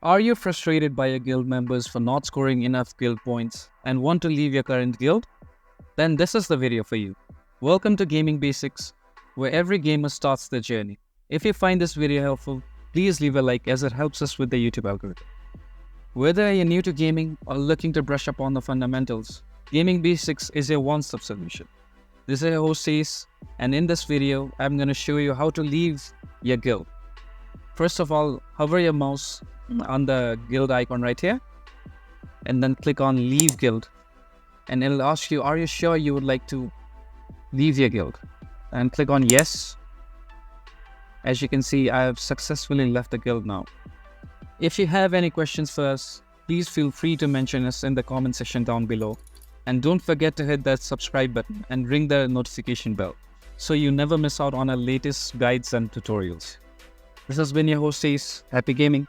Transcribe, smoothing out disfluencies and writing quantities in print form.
Are you frustrated by your guild members for not scoring enough guild points and want to leave your current guild? Then this is the video for you. Welcome to Gaming Basics, where every gamer starts their journey. If you find this video helpful, please leave a like as it helps us with the YouTube algorithm. Whether you're new to gaming or looking to brush up on the fundamentals, Gaming Basics is a one-stop solution. This is your host Ace, and in this video, I'm going to show you how to leave your guild. First of all, hover your mouse on the guild icon right here, and then click on Leave Guild. And it'll ask you, are you sure you would like to leave your guild? And click on Yes. As you can see, I have successfully left the guild now. If you have any questions for us, please feel free to mention us in the comment section down below. And don't forget to hit that subscribe button and ring the notification bell so you never miss out on our latest guides and tutorials. This has been your host Ace. Happy gaming!